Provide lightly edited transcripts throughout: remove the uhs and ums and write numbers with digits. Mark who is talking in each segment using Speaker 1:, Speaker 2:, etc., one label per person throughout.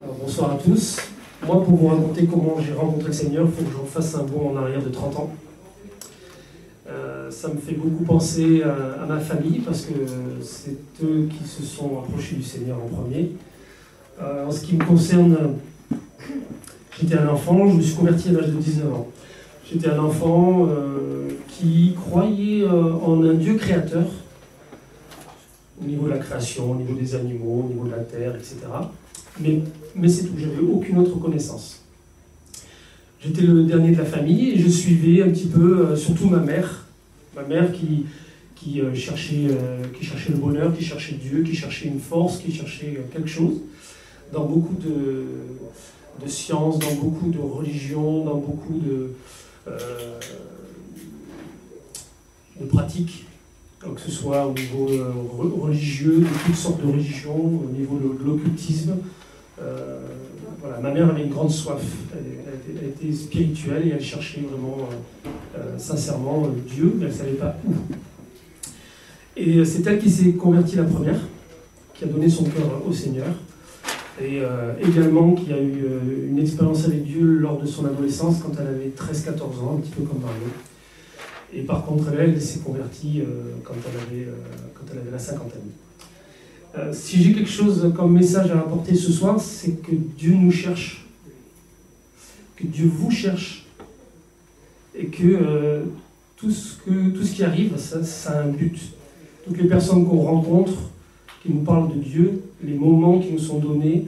Speaker 1: Alors, bonsoir à tous. Moi, pour vous raconter comment j'ai rencontré le Seigneur, il faut que je fasse un bond en arrière de 30 ans. Ça me fait beaucoup penser à ma famille, parce que c'est eux qui se sont approchés du Seigneur en premier. En ce qui me concerne, j'étais un enfant, je me suis converti à l'âge de 19 ans. J'étais un enfant qui croyait en un Dieu créateur, au niveau de la création, au niveau des animaux, au niveau de la terre, etc. Mais c'est tout, j'avais aucune autre connaissance. J'étais le dernier de la famille et je suivais un petit peu, surtout ma mère qui cherchait le bonheur, qui cherchait Dieu, qui cherchait une force, qui cherchait quelque chose, dans beaucoup de sciences, dans beaucoup de religions, dans beaucoup de pratiques, que ce soit au niveau religieux, de toutes sortes de religions, au niveau de l'occultisme. Voilà, ma mère avait une grande soif, elle était spirituelle et elle cherchait vraiment sincèrement Dieu, mais elle ne savait pas où. Et c'est elle qui s'est convertie la première, qui a donné son cœur au Seigneur, et également qui a eu une expérience avec Dieu lors de son adolescence, quand elle avait 13-14 ans, un petit peu comme Mario. Et par contre, elle s'est convertie quand elle avait la cinquantaine. Si j'ai quelque chose comme message à apporter ce soir, c'est que Dieu nous cherche, que Dieu vous cherche, et que tout ce qui arrive, ça a un but. Toutes les personnes qu'on rencontre, qui nous parlent de Dieu, les moments qui nous sont donnés,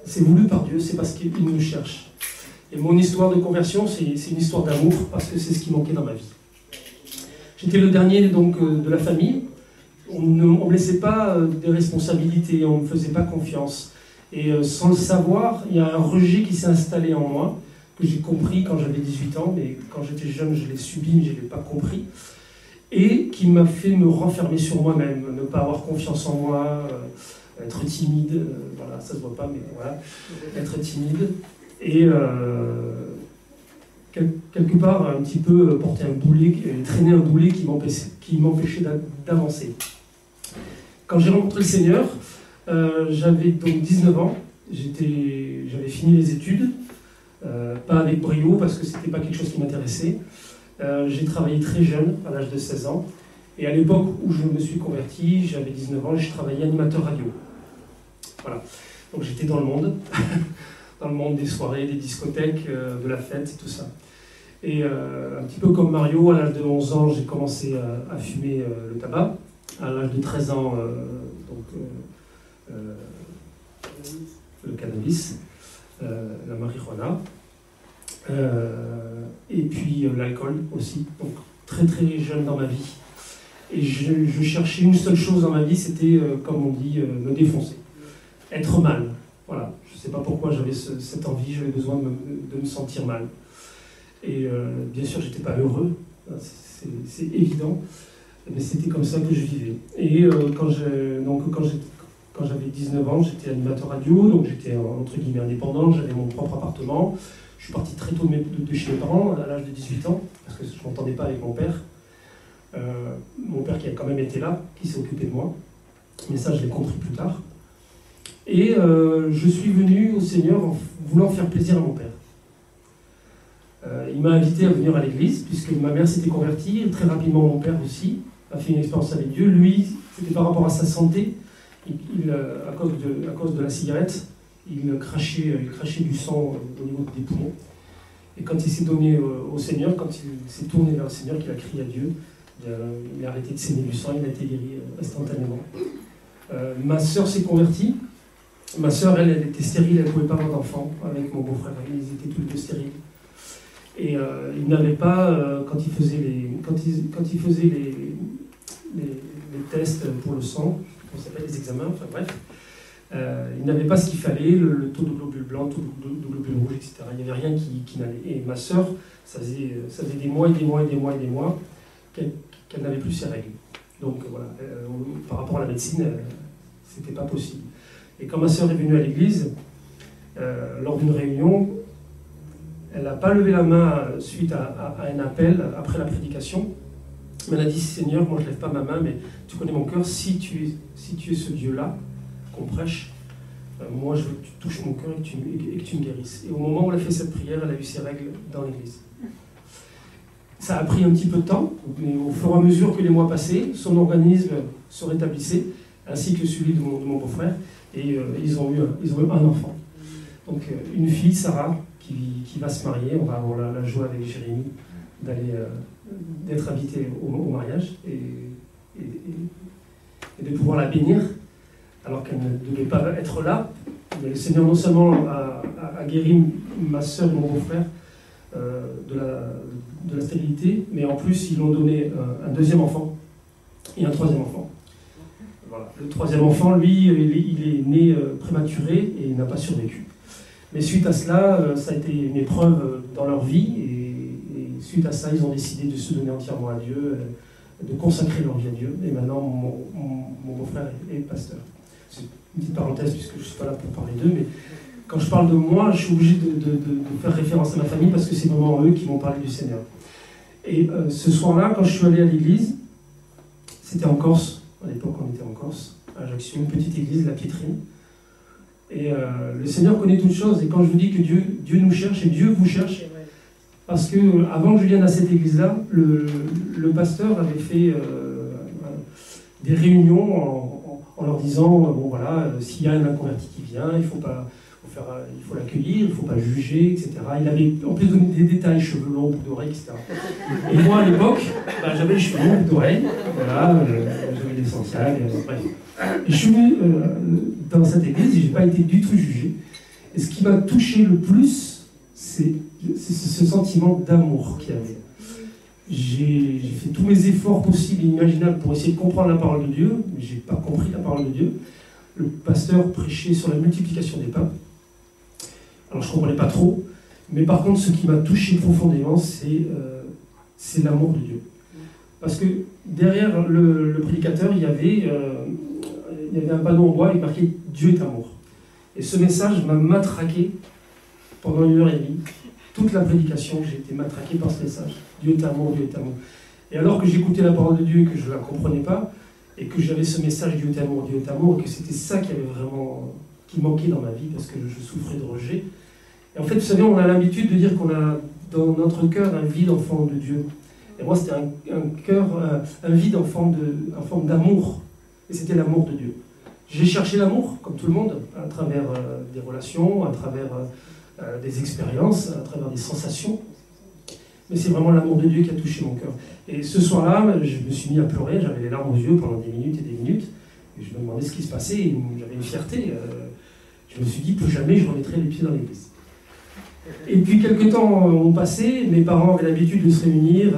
Speaker 1: c'est voulu par Dieu, c'est parce qu'il nous cherche. Et mon histoire de conversion, c'est une histoire d'amour, parce que c'est ce qui manquait dans ma vie. J'étais le dernier donc, de la famille. On ne me laissait pas des responsabilités, on ne me faisait pas confiance. Et sans le savoir, il y a un rejet qui s'est installé en moi, que j'ai compris quand j'avais 18 ans, mais quand j'étais jeune, je l'ai subi, mais je ne l'ai pas compris. Et qui m'a fait me renfermer sur moi-même, ne pas avoir confiance en moi, être timide, voilà, ça ne se voit pas, mais voilà, être timide. Et quelque part, un petit peu porter un boulet, traîner un boulet qui m'empêchait d'avancer. Quand j'ai rencontré le Seigneur, j'avais donc 19 ans, j'avais fini les études, pas avec brio parce que c'était pas quelque chose qui m'intéressait. J'ai travaillé très jeune, à l'âge de 16 ans, et à l'époque où je me suis converti, j'avais 19 ans, je travaillais animateur radio. Voilà, donc j'étais dans le monde, dans le monde des soirées, des discothèques, de la fête et tout ça. Et un petit peu comme Mario, à l'âge de 11 ans, j'ai commencé à fumer le tabac. À l'âge de 13 ans, le cannabis, la marijuana, et puis l'alcool aussi, donc très très jeune dans ma vie. Et je cherchais une seule chose dans ma vie, c'était, comme on dit, me défoncer, être mal. Voilà, je ne sais pas pourquoi j'avais cette envie, j'avais besoin de me sentir mal. Et bien sûr, j'étais pas heureux, c'est évident. Mais c'était comme ça que je vivais. Et quand j'avais 19 ans, j'étais animateur radio, donc j'étais entre guillemets indépendant, j'avais mon propre appartement. Je suis parti très tôt de chez mes parents, à l'âge de 18 ans, parce que je ne m'entendais pas avec mon père. Mon père qui a quand même été là, qui s'est occupé de moi. Mais ça, je l'ai compris plus tard. Et je suis venu au Seigneur en voulant faire plaisir à mon père. Il m'a invité à venir à l'église, puisque ma mère s'était convertie, et très rapidement mon père aussi a fait une expérience avec Dieu. Lui, c'était par rapport à sa santé, à cause de la cigarette, il crachait du sang au niveau des poumons. Et quand il s'est donné au Seigneur, quand il s'est tourné vers le Seigneur, qu'il a crié à Dieu, il a arrêté de saigner du sang, il a été guéri instantanément. Ma sœur s'est convertie. Ma sœur, elle était stérile, elle ne pouvait pas avoir d'enfant avec mon beau-frère, ils étaient tous les deux stériles. Et il n'avait pas, quand il faisait les tests pour le sang, on s'appelle les examens, enfin bref, il n'avait pas ce qu'il fallait, le taux de globules blancs, le taux de globules rouges, etc. Il n'y avait rien qui n'allait. Et ma sœur, ça faisait des mois et des mois et des mois et des mois qu'elle n'avait plus ses règles. Donc voilà, par rapport à la médecine, c'était pas possible. Et quand ma sœur est venue à l'église, lors d'une réunion, elle n'a pas levé la main suite à un appel après la prédication, mais elle a dit « Seigneur, moi je ne lève pas ma main, mais tu connais mon cœur, si tu es ce Dieu-là qu'on prêche, moi je veux que tu touches mon cœur et que tu me guérisses. Et au moment où elle a fait cette prière, elle a eu ses règles dans l'église. Ça a pris un petit peu de temps, mais au fur et à mesure que les mois passaient, son organisme se rétablissait, ainsi que celui de mon beau-frère, et ils ont eu un enfant. Donc une fille, Sarah, qui va se marier. On va avoir la joie avec Jérémy d'être invité au mariage et de pouvoir la bénir, alors qu'elle ne devait pas être là. Mais le Seigneur non seulement a guéri ma soeur et mon beau-frère de la stérilité, mais en plus ils lui ont donné un deuxième enfant et un troisième enfant. Voilà. Le troisième enfant, lui, il est né prématuré et il n'a pas survécu. Mais suite à cela, ça a été une épreuve dans leur vie, et suite à ça, ils ont décidé de se donner entièrement à Dieu, de consacrer leur vie à Dieu. Et maintenant, mon beau-frère est pasteur. C'est une petite parenthèse, puisque je ne suis pas là pour parler d'eux, mais quand je parle de moi, je suis obligé de faire référence à ma famille, parce que c'est vraiment eux qui m'ont parlé du Seigneur. Et ce soir-là, quand je suis allé à l'église, c'était en Corse, à l'époque on était en Corse, à Ajaccio, une petite église, la Piétrine. Et le Seigneur connaît toutes choses, et quand je vous dis que Dieu nous cherche, et Dieu vous cherche, parce que avant que je vienne à cette église-là, le pasteur avait fait des réunions en leur disant, bon voilà, s'il y a un inconverti qui vient, il faut l'accueillir, il ne faut pas le juger, etc. Il avait en plus donné des détails, cheveux longs, boucles d'oreilles, etc. Et moi, à l'époque, j'avais les cheveux longs, boucles d'oreilles, voilà, j'avais des Santiago, bref. Et je suis venu dans cette église et je n'ai pas été du tout jugé. Et ce qui m'a touché le plus, c'est ce sentiment d'amour qu'il y avait. J'ai fait tous mes efforts possibles et imaginables pour essayer de comprendre la parole de Dieu, mais je n'ai pas compris la parole de Dieu. Le pasteur prêchait sur la multiplication des pains. Alors je ne comprenais pas trop, mais par contre, ce qui m'a touché profondément, c'est l'amour de Dieu. Parce que derrière le prédicateur, il y avait un panneau en bois avec marqué « Dieu est amour ». Et ce message m'a matraqué pendant 1h30. Toute la prédication, j'ai été matraqué par ce message. Dieu est amour, Dieu est amour. Et alors que j'écoutais la parole de Dieu et que je ne la comprenais pas, et que j'avais ce message Dieu est amour, et que c'était ça qui manquait dans ma vie, parce que je souffrais de rejet. Et en fait, vous savez, on a l'habitude de dire qu'on a dans notre cœur un vide en forme de Dieu. Et moi, c'était un vide en forme d'amour. Et c'était l'amour de Dieu. J'ai cherché l'amour, comme tout le monde, à travers des relations, à travers des expériences, à travers des sensations. Mais c'est vraiment l'amour de Dieu qui a touché mon cœur. Et ce soir-là, je me suis mis à pleurer, j'avais les larmes aux yeux pendant des minutes et des minutes. Et je me demandais ce qui se passait, et j'avais une fierté. Je me suis dit, plus jamais je remettrai les pieds dans l'église. Et puis quelques temps ont passé, mes parents avaient l'habitude de se réunir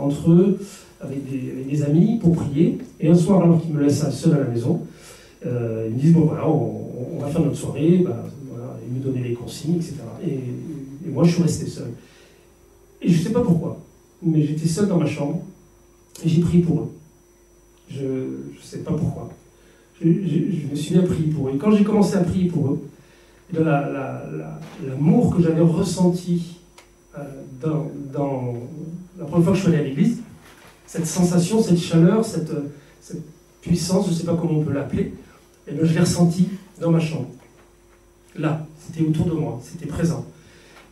Speaker 1: entre eux, avec des amis, pour prier. Et un soir, alors qu'ils me laissent seul à la maison, ils me disent, bon voilà, on va faire notre soirée, voilà, ils me donnaient les consignes, etc. Et moi, je suis resté seul. Et je ne sais pas pourquoi, mais j'étais seul dans ma chambre, et j'ai prié pour eux. Je ne sais pas pourquoi. Je me suis mis à prier pour eux. Et quand j'ai commencé à prier pour eux, l'amour que j'avais ressenti dans la première fois que je suis allé à l'église, cette sensation, cette chaleur, cette puissance, je ne sais pas comment on peut l'appeler, et bien je l'ai ressenti dans ma chambre. Là, c'était autour de moi, c'était présent.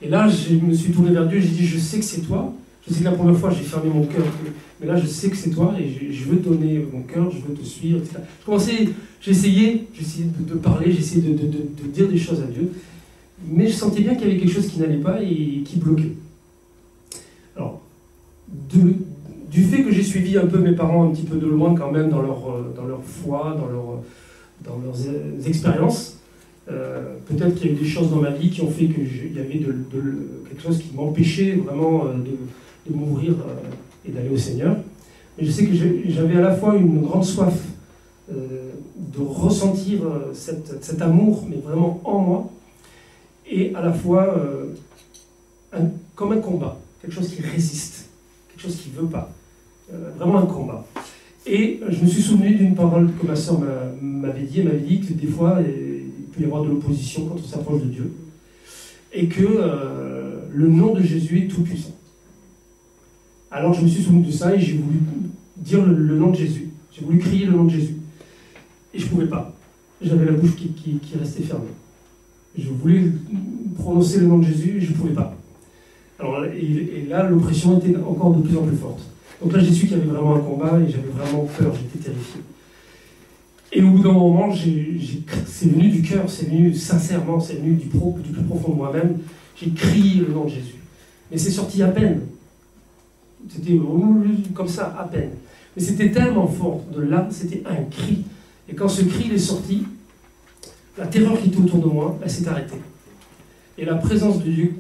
Speaker 1: Et là, je me suis tourné vers Dieu et j'ai dit, je sais que c'est toi. Je sais que la première fois, j'ai fermé mon cœur, mais là, je sais que c'est toi et je veux te donner mon cœur, je veux te suivre, etc. J'ai essayé de parler, j'ai essayé de dire des choses à Dieu, mais je sentais bien qu'il y avait quelque chose qui n'allait pas et qui bloquait. Alors, du fait que j'ai suivi un peu mes parents un petit peu de loin quand même dans leur foi, dans leurs expériences, peut-être qu'il y a eu des choses dans ma vie qui ont fait qu'il y avait quelque chose qui m'empêchait vraiment de m'ouvrir et d'aller au Seigneur. Mais je sais que j'avais à la fois une grande soif de ressentir cet amour, mais vraiment en moi, et à la fois comme un combat, quelque chose qui résiste, quelque chose qui ne veut pas, vraiment un combat. Et je me suis souvenu d'une parole que ma sœur m'avait dit. Elle m'avait dit que des fois, il peut y avoir de l'opposition quand on s'approche de Dieu, et que le nom de Jésus est tout puissant. Alors je me suis souvenu de ça et j'ai voulu dire le nom de Jésus. J'ai voulu crier le nom de Jésus. Et je ne pouvais pas. j'avais la bouche qui restait fermée. Je voulais prononcer le nom de Jésus et je ne pouvais pas. Alors, et là, l'oppression était encore de plus en plus forte. Donc là, j'ai su qu'il y avait vraiment un combat et j'avais vraiment peur, j'étais terrifié. Et au bout d'un moment, c'est venu du cœur, c'est venu sincèrement, c'est venu du plus profond de moi-même. J'ai crié le nom de Jésus. Mais c'est sorti à peine. C'était comme ça, à peine. Mais c'était tellement fort. De là, c'était un cri. Et quand ce cri est sorti, la terreur qui était autour de moi, elle s'est arrêtée. Et la présence de Dieu,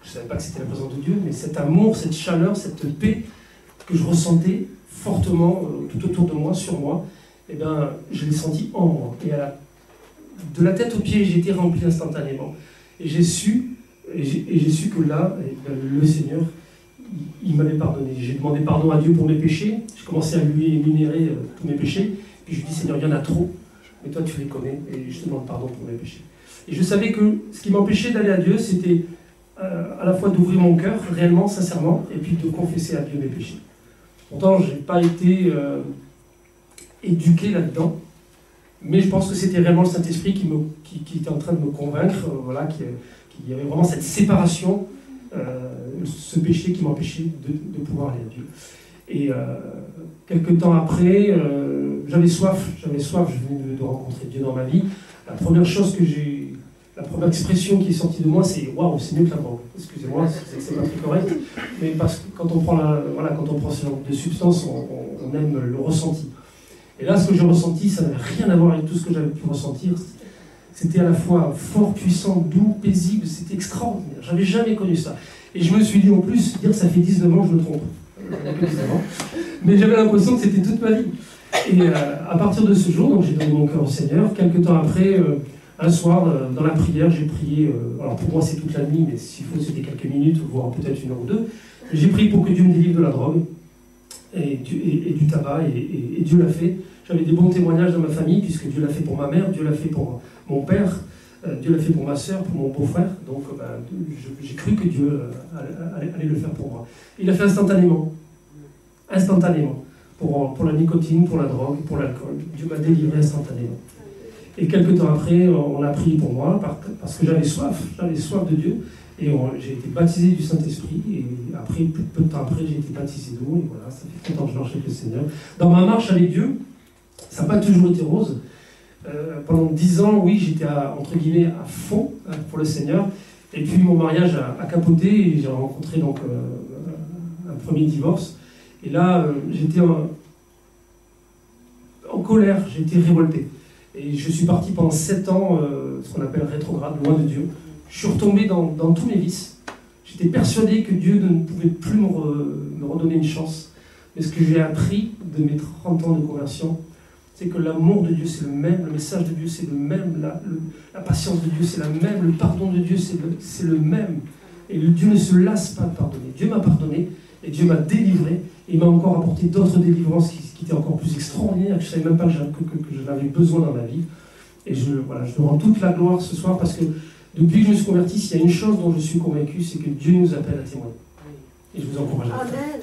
Speaker 1: je ne savais pas que c'était la présence de Dieu, mais cet amour, cette chaleur, cette paix que je ressentais fortement tout autour de moi, sur moi, eh bien, je l'ai senti en moi. Et de la tête aux pieds, j'ai été rempli instantanément. Et j'ai su que là, le Seigneur, il m'avait pardonné. J'ai demandé pardon à Dieu pour mes péchés. J'ai commencé à lui énumérer tous mes péchés. Puis je lui ai dit, Seigneur, il y en a trop, mais toi tu les connais, et je te demande pardon pour mes péchés. Et je savais que ce qui m'empêchait d'aller à Dieu, c'était à la fois d'ouvrir mon cœur, réellement, sincèrement, et puis de confesser à Dieu mes péchés. Pourtant, je n'ai pas été éduqué là-dedans, mais je pense que c'était réellement le Saint-Esprit qui était en train de me convaincre, voilà, qu'il y avait vraiment cette séparation, ce péché qui m'empêchait de pouvoir aller à Dieu. Et quelques temps après, j'avais soif, je venais de rencontrer Dieu dans ma vie. La première expression qui est sortie de moi, c'est « Waouh, c'est mieux que la drogue ». Excusez-moi, c'est pas très correct, mais parce que quand on prend ce genre de substance, on aime le ressenti. Et là, ce que j'ai ressenti, ça n'avait rien à voir avec tout ce que j'avais pu ressentir. C'était à la fois fort, puissant, doux, paisible, c'était extraordinaire. J'avais jamais connu ça. Et je me suis dit en plus, dire ça fait 19 ans, je me trompe. Mais j'avais l'impression que c'était toute ma vie. Et à partir de ce jour, donc j'ai donné mon cœur au Seigneur. Quelques temps après, un soir, dans la prière, j'ai prié. Alors pour moi, c'est toute la nuit, mais s'il faut, c'était quelques minutes, voire peut-être une heure ou deux. J'ai prié pour que Dieu me délivre de la drogue et du tabac, et Dieu l'a fait. J'avais des bons témoignages dans ma famille, puisque Dieu l'a fait pour ma mère, Dieu l'a fait pour mon père, Dieu l'a fait pour ma soeur, pour mon beau-frère. Donc j'ai cru que Dieu allait le faire pour moi. Il l'a fait instantanément. Instantanément. Pour la nicotine, pour la drogue, pour l'alcool. Dieu m'a délivré instantanément. Et quelques temps après, on a prié pour moi, parce que j'avais soif de Dieu. Et j'ai été baptisé du Saint-Esprit. Et après, peu de temps après, j'ai été baptisé d'eau. Et voilà, ça fait 30 ans que je marche avec le Seigneur. Dans ma marche avec Dieu, ça n'a pas toujours été rose. Pendant 10 ans, oui, j'étais entre guillemets à fond pour le Seigneur. Et puis mon mariage a capoté et j'ai rencontré donc un premier divorce. Et là, j'étais en colère, j'étais révolté. Et je suis parti pendant 7 ans, ce qu'on appelle rétrograde, loin de Dieu. Je suis retombé dans tous mes vices. J'étais persuadé que Dieu ne pouvait plus me redonner une chance. Mais ce que j'ai appris de mes 30 ans de conversion, c'est que l'amour de Dieu, c'est le même, le message de Dieu, c'est le même, la patience de Dieu, c'est la même, le pardon de Dieu, c'est le même. Et Dieu ne se lasse pas de pardonner. Dieu m'a pardonné, et Dieu m'a délivré, et il m'a encore apporté d'autres délivrances qui étaient encore plus extraordinaires, que je ne savais même pas que j'en avais besoin dans ma vie. Et je lui rends toute la gloire ce soir, parce que depuis que je me suis converti, s'il y a une chose dont je suis convaincu, c'est que Dieu nous appelle à témoigner. Et je vous encourage à le faire.